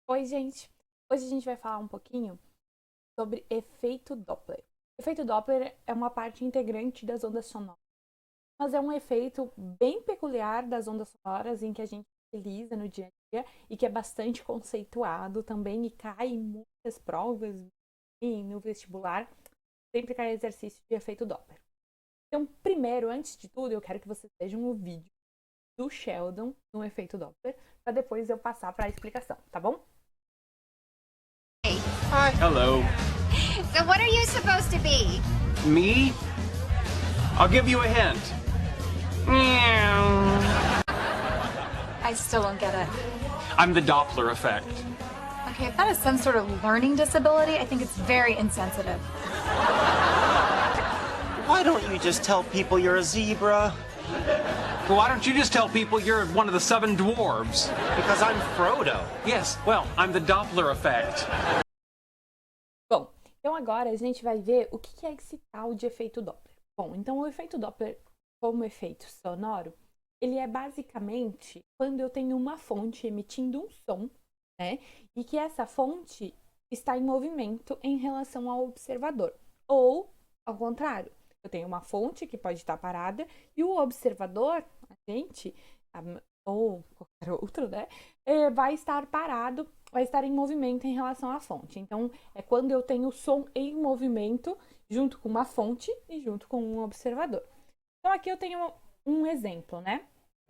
Oi, gente! Hoje a gente vai falar um pouquinho sobre efeito Doppler. Efeito Doppler é uma parte integrante das ondas sonoras, mas é um efeito bem peculiar das ondas sonoras em que a gente utiliza no dia a dia e que é bastante conceituado também e cai em muitas provas e no vestibular, sempre cai exercício de efeito Doppler. Então, primeiro, antes de tudo, eu quero que vocês vejam o vídeo do Sheldon no efeito Doppler, para depois eu passar para a explicação, tá bom? Hi. Hello. So what are you supposed to be? Me? I'll give you a hint. Meow. I still don't get it. I'm the Doppler effect. Okay, if that is some sort of learning disability, I think it's very insensitive. Why don't you just tell people you're a zebra? Well, why don't you just tell people you're one of the 7 dwarves? Because I'm Frodo. Yes, well, I'm the Doppler effect. Bom, então agora a gente vai ver o que é esse tal de efeito Doppler. Bom, então o efeito Doppler, como efeito sonoro, ele é basicamente quando eu tenho uma fonte emitindo um som, né? E que essa fonte está em movimento em relação ao observador. Ou, ao contrário, eu tenho uma fonte que pode estar parada e o observador, a gente, ou qualquer outro, né? Vai estar parado, vai estar em movimento em relação à fonte. Então, é quando eu tenho o som em movimento junto com uma fonte e junto com um observador. Então, aqui eu tenho um exemplo, né?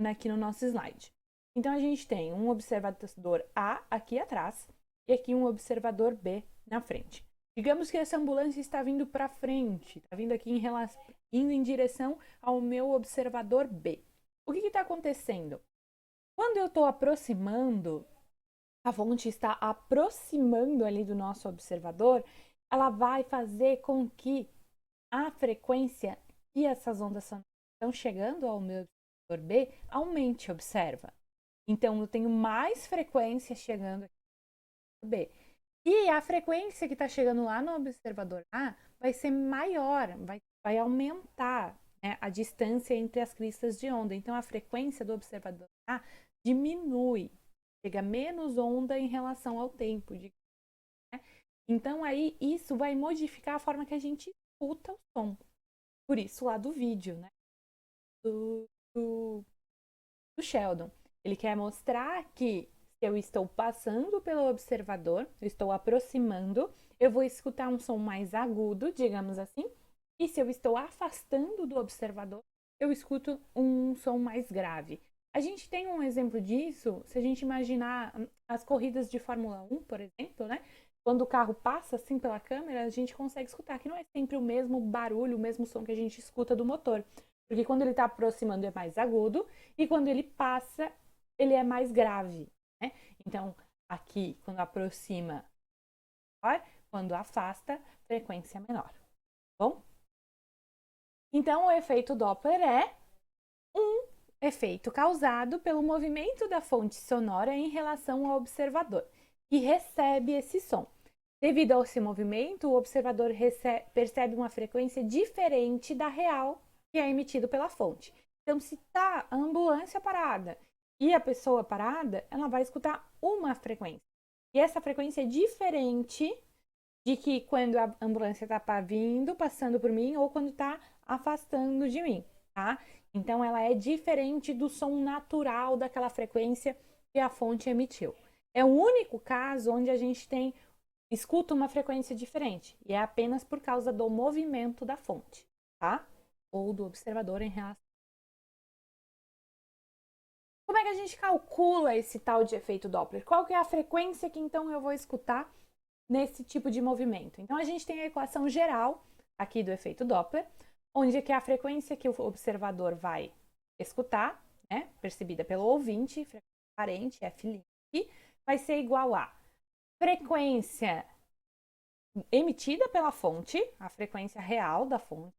Aqui no nosso slide. Então, a gente tem um observador A aqui atrás e aqui um observador B na frente. Digamos que essa ambulância está vindo para frente, está vindo aqui indo em direção ao meu observador B. O que está acontecendo? Quando eu estou aproximando, a fonte está aproximando ali do nosso observador, ela vai fazer com que a frequência que essas ondas sonoras estão chegando ao meu observador B aumente, observa. Então, eu tenho mais frequência chegando aqui no B. E a frequência que está chegando lá no observador A vai ser maior, vai aumentar, né, a distância entre as cristas de onda. Então, a frequência do observador A diminui, chega menos onda em relação ao tempo. Né? Então, aí, isso vai modificar a forma que a gente escuta o som. Por isso, lá do vídeo, né? Do Sheldon. Ele quer mostrar que se eu estou passando pelo observador, eu estou aproximando, eu vou escutar um som mais agudo, digamos assim, e se eu estou afastando do observador, eu escuto um som mais grave. A gente tem um exemplo disso, se a gente imaginar as corridas de Fórmula 1, por exemplo, né? Quando o carro passa assim pela câmera, a gente consegue escutar que não é sempre o mesmo barulho, o mesmo som que a gente escuta do motor. Porque quando ele está aproximando é mais agudo e quando ele passa, ele é mais grave. Né? Então, aqui, quando aproxima, maior, quando afasta, frequência menor. Bom? Então, o efeito Doppler é um efeito causado pelo movimento da fonte sonora em relação ao observador, que recebe esse som. Devido a esse movimento, o observador percebe uma frequência diferente da real que é emitido pela fonte. Então, se está a ambulância parada e a pessoa parada, ela vai escutar uma frequência. E essa frequência é diferente de que quando a ambulância está vindo, passando por mim, ou quando está afastando de mim, tá? Então, ela é diferente do som natural daquela frequência que a fonte emitiu. É o único caso onde a gente escuta uma frequência diferente, e é apenas por causa do movimento da fonte, tá? Ou do observador em relação. Como é que a gente calcula esse tal de efeito Doppler? Qual que é a frequência que então eu vou escutar nesse tipo de movimento? Então, a gente tem a equação geral aqui do efeito Doppler, onde é que a frequência que o observador vai escutar, né, percebida pelo ouvinte, frequência aparente, F', vai ser igual a frequência emitida pela fonte, a frequência real da fonte,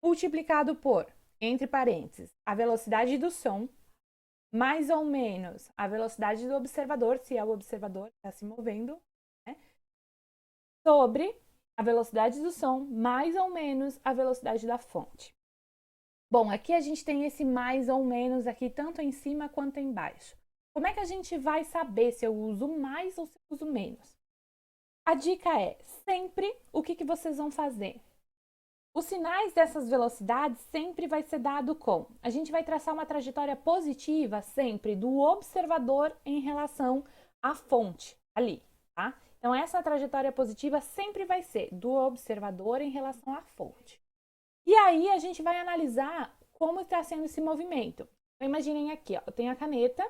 multiplicado por, entre parênteses, a velocidade do som, mais ou menos a velocidade do observador, se é o observador que está se movendo, né, sobre a velocidade do som, mais ou menos a velocidade da fonte. Bom, aqui a gente tem esse mais ou menos aqui, tanto em cima quanto embaixo. Como é que a gente vai saber se eu uso mais ou se eu uso menos? A dica é, sempre, o que vocês vão fazer? Os sinais dessas velocidades sempre vai ser dado com. A gente vai traçar uma trajetória positiva sempre do observador em relação à fonte ali, tá? Então, essa trajetória positiva sempre vai ser do observador em relação à fonte. E aí, a gente vai analisar como está sendo esse movimento. Então, imaginem aqui, ó, eu tenho a caneta.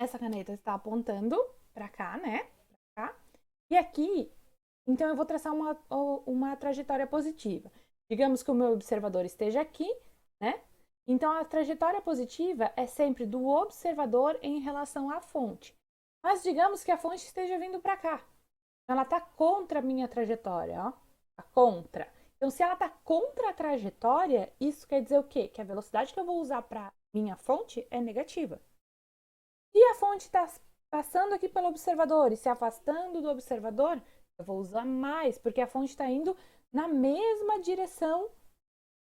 Essa caneta está apontando para cá, né? Pra cá. E aqui, então, eu vou traçar uma trajetória positiva. Digamos que o meu observador esteja aqui, né? Então, a trajetória positiva é sempre do observador em relação à fonte. Mas digamos que a fonte esteja vindo para cá. Ela está contra a minha trajetória, ó. Tá contra. Então, se ela está contra a trajetória, isso quer dizer o quê? Que a velocidade que eu vou usar para minha fonte é negativa. E a fonte está passando aqui pelo observador e se afastando do observador, eu vou usar mais, porque a fonte está indo na mesma direção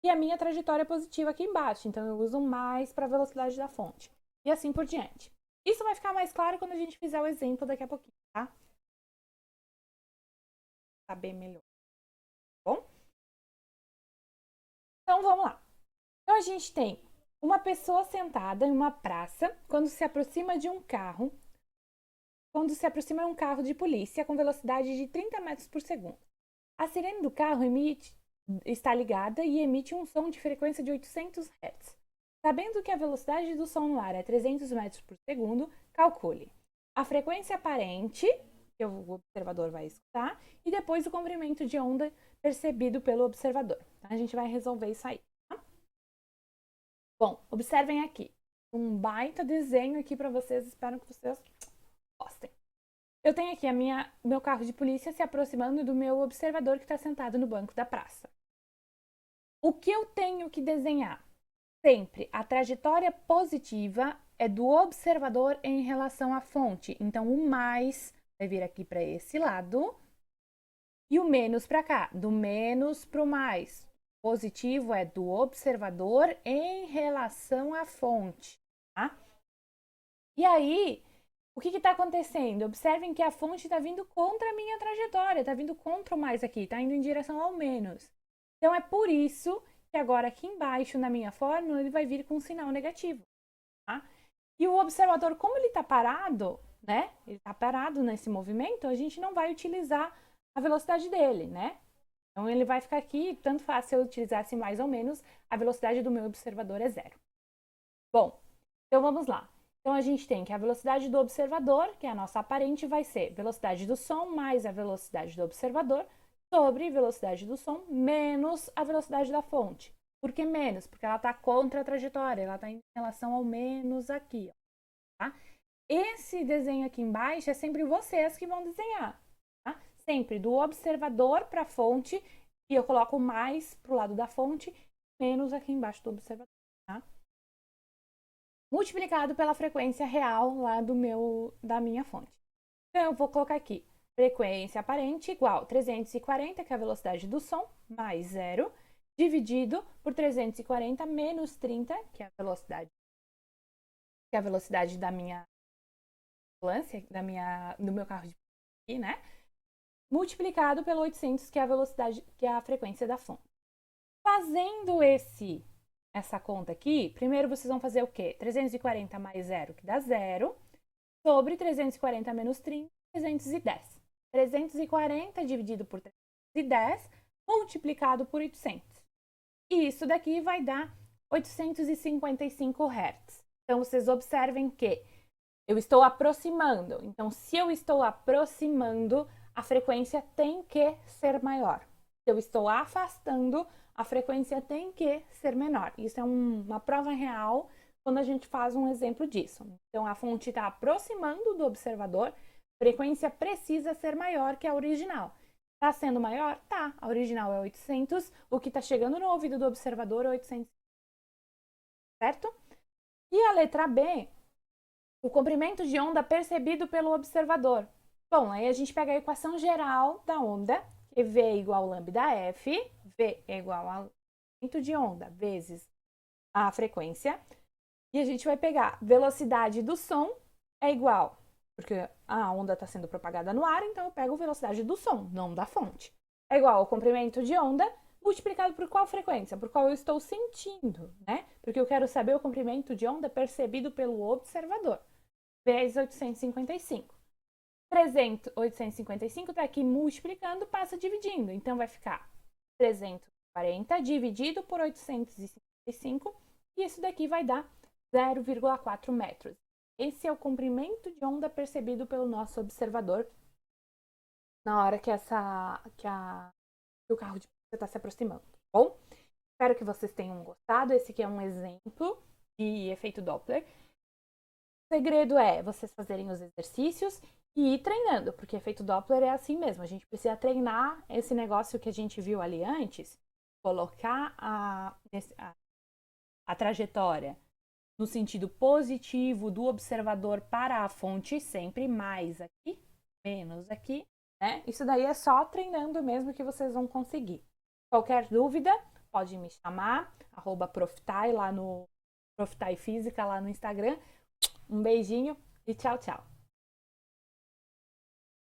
que a minha trajetória positiva aqui embaixo. Então, eu uso mais para a velocidade da fonte. E assim por diante. Isso vai ficar mais claro quando a gente fizer o exemplo daqui a pouquinho, tá? Saber melhor. Bom? Então, vamos lá. Então, a gente tem uma pessoa sentada em uma praça quando se aproxima de um carro. Quando se aproxima de um carro de polícia com velocidade de 30 metros por segundo. A sirene do carro está ligada e emite um som de frequência de 800 Hz. Sabendo que a velocidade do som no ar é 300 metros por segundo, calcule a frequência aparente, que o observador vai escutar, e depois o comprimento de onda percebido pelo observador. Então, a gente vai resolver isso aí. Tá? Bom, observem aqui. Um baita desenho aqui para vocês, espero que vocês gostem. Eu tenho aqui meu carro de polícia se aproximando do meu observador que está sentado no banco da praça. O que eu tenho que desenhar? Sempre a trajetória positiva é do observador em relação à fonte. Então, o mais vai vir aqui para esse lado e o menos para cá. Do menos para o mais. Positivo é do observador em relação à fonte. Tá? E aí, o que está acontecendo? Observem que a fonte está vindo contra a minha trajetória, está vindo contra o mais aqui, está indo em direção ao menos. Então, é por isso que agora aqui embaixo, na minha fórmula, ele vai vir com um sinal negativo. Tá? E o observador, como ele está parado, né? Ele está parado nesse movimento, a gente não vai utilizar a velocidade dele, né? Então, ele vai ficar aqui, tanto faz se eu utilizasse mais ou menos, a velocidade do meu observador é 0. Bom, então vamos lá. Então, a gente tem que a velocidade do observador, que é a nossa aparente, vai ser velocidade do som mais a velocidade do observador sobre velocidade do som menos a velocidade da fonte. Por que menos? Porque ela está contra a trajetória, ela está em relação ao menos aqui. Ó, tá? Esse desenho aqui embaixo é sempre vocês que vão desenhar. Tá? Sempre do observador para a fonte, e eu coloco mais para o lado da fonte, menos aqui embaixo do observador. Tá? Multiplicado pela frequência real lá da minha fonte. Então, eu vou colocar aqui, frequência aparente igual 340, que é a velocidade do som, mais 0, dividido por 340 menos 30, que é a velocidade da minha ambulância, do meu carro de aqui, né? Multiplicado pelo 800, que é a velocidade, que é a frequência da fonte. Fazendo essa conta aqui, primeiro vocês vão fazer o quê? 340 mais 0, que dá 0, sobre 340 menos 30, 310. 340 dividido por 310, multiplicado por 800. E isso daqui vai dar 855 Hz. Então, vocês observem que eu estou aproximando. Então, se eu estou aproximando, a frequência tem que ser maior. Se eu estou afastando, a frequência tem que ser menor. Isso é uma prova real quando a gente faz um exemplo disso. Então, a fonte está aproximando do observador, a frequência precisa ser maior que a original. Está sendo maior? Tá. A original é 800, o que está chegando no ouvido do observador é 800. Certo? E a letra B, o comprimento de onda percebido pelo observador. Bom, aí a gente pega a equação geral da onda, que V é igual ao lambda F, V é igual ao comprimento de onda vezes a frequência. E a gente vai pegar velocidade do som é igual, porque a onda está sendo propagada no ar, então eu pego a velocidade do som, não da fonte. É igual ao comprimento de onda multiplicado por qual frequência? Por qual eu estou sentindo, né? Porque eu quero saber o comprimento de onda percebido pelo observador. Vezes 855. 855 está aqui multiplicando, passa dividindo. Então, vai ficar 340 dividido por 855. E isso daqui vai dar 0,4 metros. Esse é o comprimento de onda percebido pelo nosso observador na hora que o carro de você está se aproximando, tá bom? Espero que vocês tenham gostado. Esse aqui é um exemplo de efeito Doppler. O segredo é vocês fazerem os exercícios e ir treinando, porque efeito Doppler é assim mesmo. A gente precisa treinar esse negócio que a gente viu ali antes, colocar a trajetória no sentido positivo do observador para a fonte, sempre mais aqui, menos aqui, né? Isso daí é só treinando mesmo que vocês vão conseguir. Qualquer dúvida, pode me chamar, @Proftai lá no Proftai Física lá no Instagram. Um beijinho e tchau, tchau.